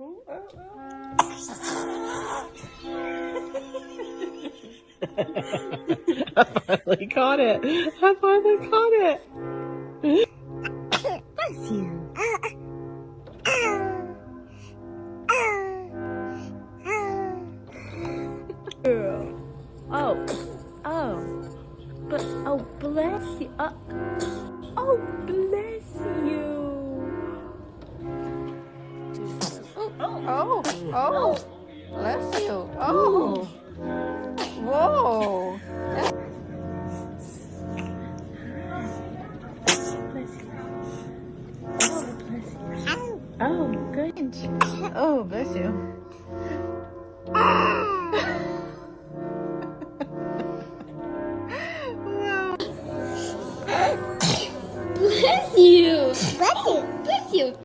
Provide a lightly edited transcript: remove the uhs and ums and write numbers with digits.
I finally caught it. I finally caught it. Bless you. Girl. Oh. But bless you. Oh, bless you. Oh, bless you. Oh, whoa. Oh, good. Oh, bless you.